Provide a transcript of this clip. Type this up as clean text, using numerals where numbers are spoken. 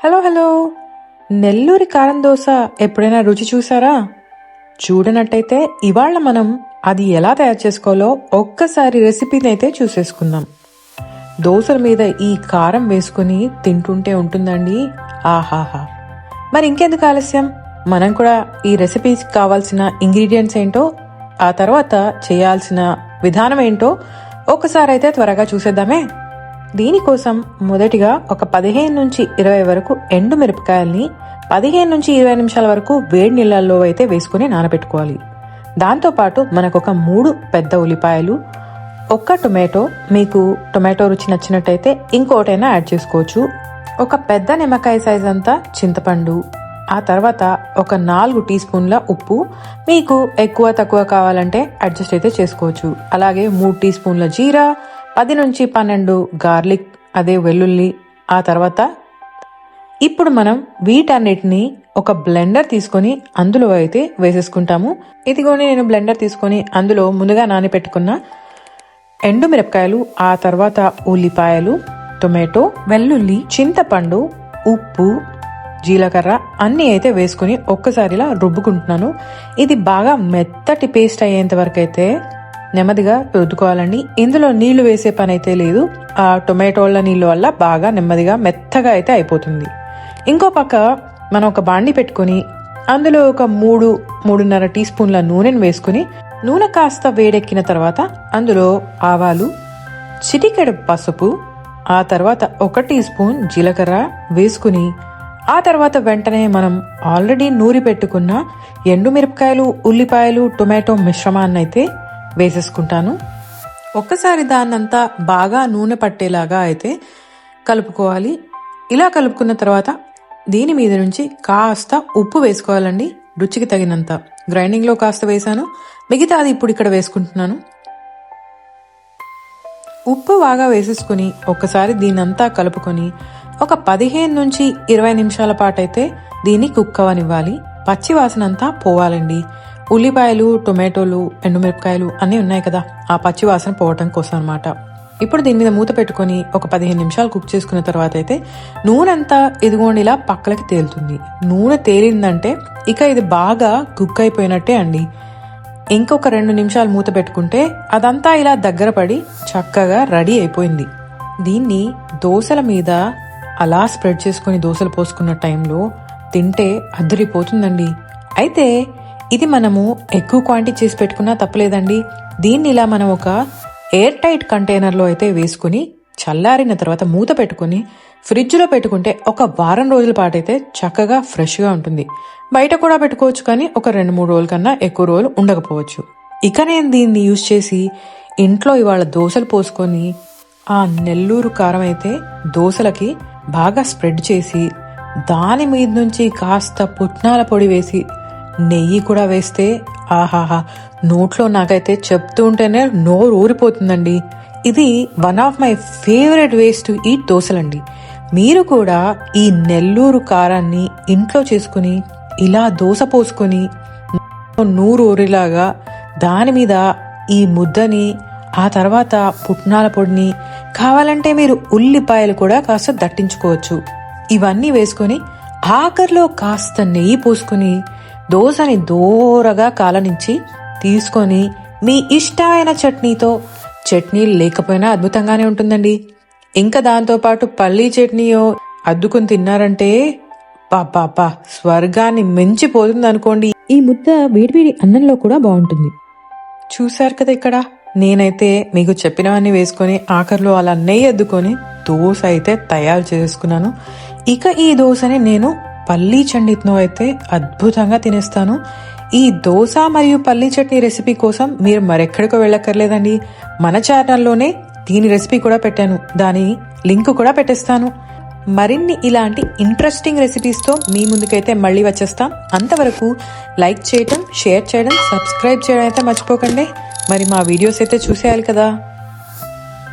Hello hello నెల్లూరి కారం దోశ ఎప్పుడైనా రుచి చూసారా? చూడనట్టయితే ఇవాళ మనం అది ఎలా తయారు చేసుకోవాలో ఒక్కసారి రెసిపీని అయితే చూసేసుకుందాం. దోశల మీద ఈ కారం వేసుకుని తింటుంటే ఉంటుందండి ఆహాహా. మరి ఇంకెందుకు ఆలస్యం, మనం కూడా ఈ రెసిపీకి కావాల్సిన ఇంగ్రీడియంట్స్ ఏంటో, ఆ తర్వాత చేయాల్సిన విధానం ఏంటో ఒక్కసారి అయితే త్వరగా చూసేద్దామే. దీనికోసం మొదటిగా ఒక 15 నుంచి 20 వరకు ఎండు మిరపకాయల్ని 15 నుంచి 20 నిమిషాల వరకు వేడి నీళ్ళల్లో అయితే వేసుకుని నానబెట్టుకోవాలి. దాంతోపాటు మనకు ఒక 3 పెద్ద ఉల్లిపాయలు, ఒక టొమాటో, మీకు టొమాటో రుచి నచ్చినట్టయితే ఇంకోటైనా యాడ్ చేసుకోవచ్చు, ఒక పెద్ద నిమ్మకాయ సైజ్ అంతా చింతపండు, ఆ తర్వాత ఒక 4 టీ స్పూన్ల ఉప్పు, మీకు ఎక్కువ తక్కువ కావాలంటే అడ్జస్ట్ అయితే చేసుకోవచ్చు. అలాగే 3 టీ స్పూన్ల జీరా, 10 నుంచి 12 గార్లిక్, అదే వెల్లుల్లి. ఆ తర్వాత ఇప్పుడు మనం వీటన్నిటిని ఒక బ్లెండర్ తీసుకొని అందులో అయితే వేసేసుకుంటాము. ఇదిగోని నేను బ్లెండర్ తీసుకొని అందులో ముందుగా నానబెట్టుకున్న ఎండు మిరపకాయలు, ఆ తర్వాత ఉల్లిపాయలు, టొమాటో, వెల్లుల్లి, చింతపండు, ఉప్పు, జీలకర్ర అన్నీ అయితే వేసుకుని ఒక్కసారిలా రుబ్బుకుంటున్నాను. ఇది బాగా మెత్తటి పేస్ట్ అయ్యేంత వరకు అయితే నెమ్మదిగా రుద్దుకోవాలండి. ఇందులో నీళ్లు వేసే పని అయితే లేదు, ఆ టొమాటోల నీళ్ళు వల్ల బాగా నెమ్మదిగా మెత్తగా అయితే అయిపోతుంది. ఇంకో పక్క మనం ఒక బాండి పెట్టుకుని అందులో ఒక 3-3.5 టీ స్పూన్ల నూనెను వేసుకుని, నూనె కాస్త వేడెక్కిన తర్వాత అందులో ఆవాలు, చిటికెడు పసుపు, ఆ తర్వాత 1 టీ స్పూన్ జీలకర్ర వేసుకుని, ఆ తర్వాత వెంటనే మనం ఆల్రెడీ నూరి పెట్టుకున్న ఎండుమిరపకాయలు, ఉల్లిపాయలు, టొమాటో మిశ్రమాన్ని అయితే వేసేసుకుంటాను. ఒక్కసారి దాన్నంతా బాగా నూనె పట్టేలాగా అయితే కలుపుకోవాలి. ఇలా కలుపుకున్న తర్వాత దీని మీద నుంచి కాస్త ఉప్పు వేసుకోవాలండి, రుచికి తగినంత. గ్రైండింగ్లో కాస్త వేసాను, మిగతాది ఇప్పుడు ఇక్కడ వేసుకుంటున్నాను. ఉప్పు బాగా వేసేసుకుని ఒక్కసారి దీన్నంతా కలుపుకొని ఒక 15 నుంచి 20 నిమిషాల పాటు అయితే దీన్ని కుక్ అవ్వనివ్వాలి. పచ్చి వాసన అంతా పోవాలండి. ఉల్లిపాయలు, టొమాటోలు, ఎండుమిరపకాయలు అన్నీ ఉన్నాయి కదా, ఆ పచ్చి వాసన పోవటం కోసం అనమాట. ఇప్పుడు దీని మీద మూత పెట్టుకుని ఒక 15 నిమిషాలు కుక్ చేసుకున్న తర్వాత అయితే నూనె అంతా ఇదిగోండి ఇలా పక్కలకి తేలుతుంది. నూనె తేలిందంటే ఇక ఇది బాగా కుక్ అయిపోయినట్టే అండి. ఇంకొక 2 నిమిషాలు మూత పెట్టుకుంటే అదంతా ఇలా దగ్గర పడి చక్కగా రెడీ అయిపోయింది. దీన్ని దోశల మీద అలా స్ప్రెడ్ చేసుకుని దోశలు పోసుకున్న టైంలో తింటే అద్దరిపోతుందండి. అయితే ఇది మనము ఎక్కువ క్వాంటిటీ చేసి పెట్టుకున్నా తప్పలేదండి. దీన్ని ఇలా మనం ఒక ఎయిర్ టైట్ కంటైనర్లో అయితే వేసుకుని చల్లారిన తర్వాత మూత పెట్టుకుని ఫ్రిడ్జ్లో పెట్టుకుంటే ఒక వారం రోజుల పాటు అయితే చక్కగా ఫ్రెష్గా ఉంటుంది. బయట కూడా పెట్టుకోవచ్చు, కానీ ఒక 2-3 రోజుల కన్నా ఎక్కువ రోజులు ఉండకపోవచ్చు. ఇక నేను దీన్ని యూజ్ చేసి ఇంట్లో ఇవాళ దోశలు పోసుకొని ఆ నెల్లూరు కారం అయితే దోశలకి బాగా స్ప్రెడ్ చేసి దాని మీద నుంచి కాస్త పుట్నాల పొడి వేసి నెయ్యి కూడా వేస్తే ఆహాహా, నోట్లో నాకైతే చెప్తూ ఉంటేనే నోరు ఊరిపోతుందండి. ఇది one of my favourite ways to eat దోశలండి. మీరు కూడా ఈ నెల్లూరు కారాన్ని ఇంట్లో చేసుకుని ఇలా దోశ పోసుకొని నూరు ఊరిలాగా దాని మీద ఈ ముద్దని, ఆ తర్వాత పుట్నాల పొడిని, కావాలంటే మీరు ఉల్లిపాయలు కూడా కాస్త దట్టించుకోవచ్చు. ఇవన్నీ వేసుకొని ఆఖర్లో కాస్త నెయ్యి పోసుకుని దోశని దూరగా కాలనించి తీసుకొని మీ ఇష్టమైన చట్నీతో, చట్నీ లేకపోయినా అద్భుతంగానే ఉంటుందండి. ఇంకా దాంతోపాటు పల్లీ చట్నీయో అద్దుకుని తిన్నారంటే పాపా స్వర్గాన్ని మించిపోతుంది అనుకోండి. ఈ ముద్ద వేడివేడి అన్నంలో కూడా బాగుంటుంది. చూశారు కదా, ఇక్కడ నేనైతే మీకు చెప్పినవన్నీ వేసుకొని ఆఖరిలో అలా నెయ్యి అద్దుకొని దోశ అయితే తయారు చేసుకున్నాను. ఇక ఈ దోశని నేను పల్లీ చట్నీతో అయితే అద్భుతంగా తినేస్తాను. ఈ దోశ మరియు పల్లీ చట్నీ రెసిపీ కోసం మీరు మరెక్కడికో వెళ్ళక్కర్లేదండి. మన ఛానల్లోనే దీని రెసిపీ కూడా పెట్టాను, దాని లింక్ కూడా పెట్టేస్తాను. మరిన్ని ఇలాంటి ఇంట్రెస్టింగ్ రెసిపీస్తో మీ ముందుకైతే మళ్ళీ వచ్చేస్తాం. అంతవరకు లైక్ చేయడం, షేర్ చేయడం, సబ్స్క్రైబ్ చేయడం అయితే మర్చిపోకండి. మరి మా వీడియోస్ అయితే చూసేయాలి కదా.